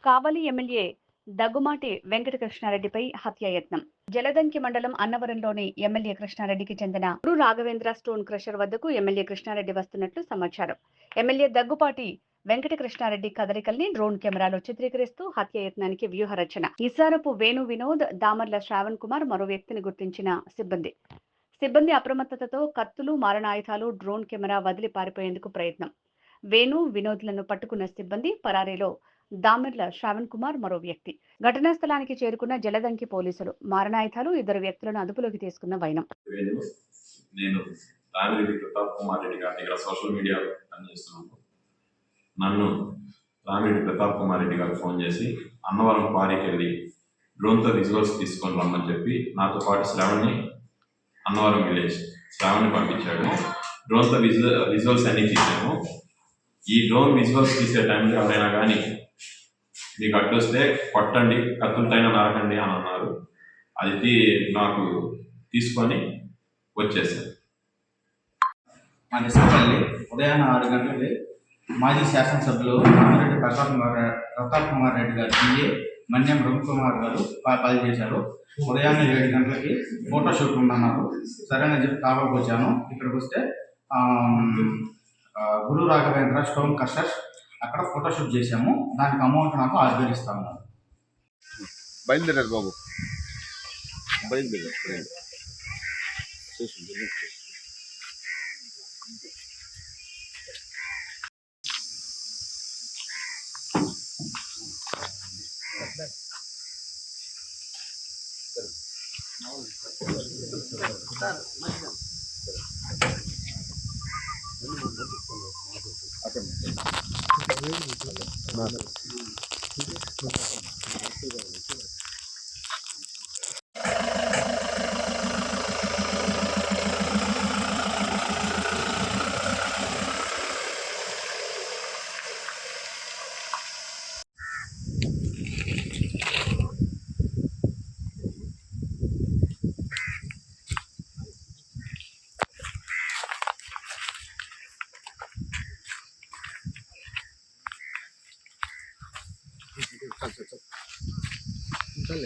కావలి MLA Daggumati వెంకటకృష్ణారెడ్డిపై హత్యాయత్నం. జలదంకి మండలం అన్నవరంలోని MLA కృష్ణారెడ్డికి చెందిన గురు రాఘవేంద్ర స్టోన్ క్రషర్ వద్దకు ఎమ్మెల్యే కృష్ణారెడ్డి వస్తున్నట్లు సమాచారం. ఎమ్మెల్యే దగ్గుపాటి వెంకటకృష్ణారెడ్డి కదలికల్ని డ్రోన్ కెమెరాలో చిత్రీకరిస్తూ హత్యాయత్నానికి వ్యూహరచన. ఇసారపు వేణు వినోద్, దామర్ల శ్రావణ్ కుమార్ మరో వ్యక్తిని గుర్తించిన సిబ్బంది అప్రమత్తతతో కత్తులు, మారణాయుధాలు, డ్రోన్ కెమెరా వదిలి పారిపోయేందుకు ప్రయత్నం. వేణు, వినోద్లను పట్టుకున్న సిబ్బంది పరారీలో దామెర్ల శ్రావణ్ కుమార్ మరో వ్యక్తి. ఘటనా స్థలానికి చేరుకున్న జలదంకి పోలీసులు మారణాయుధాలు, ఇద్దరు వ్యక్తులను అదుపులోకి తీసుకున్న వైనం. నేను రామిరెడ్డి ప్రతాప్ కుమార్ రెడ్డి గారి దగ్గర సోషల్ మీడియా పనిచేస్తున్నాను. నన్ను రామిరెడ్డి ప్రతాప్ కుమార్ రెడ్డి గారు ఫోన్ చేసి అన్నవరం క్వారీకి వెళ్ళి డ్రోన్తో విజువల్స్ తీసుకొని రమ్మని చెప్పి నాతో పాటు అన్నవరం విలేజ్ శ్రావణ్ని పంపించాడు. డ్రోన్తో విజువల్స్ అన్నీ తీసాము. ఈ డ్రోన్ విజువల్స్ తీసే టైంలో ఎవరైనా కానీ మీకు అడ్డొస్తే కొట్టండి, కత్తులతైనా నరకండి అని అన్నారు. అది నాకు తీసుకొని వచ్చేసాను. మా నిజపల్లి ఉదయాన్నే 6 గంటలకి మాజీ శాసనసభ్యులు రామిరెడ్డి ప్రతాప్ కుమార్ రెడ్డి గారు పిఏ మన్యం రవికుమార్ గారు కాల్ చేశారు. ఉదయాన్నే 7 గంటలకి ఫోటోషూట్ ఉండన్నారు. సరేనని చెప్పి కావాలకు వచ్చాను. ఇక్కడికి వస్తే గురు రాఘవేంద్ర స్టోన్ క్రషర్ అక్కడ ఫోటోషూట్ చేశాము. దానికి అమౌంట్ నాకు 6,000 ఇస్తాము. బయలుదేరారు బాబు, బయలుదేరారు. चल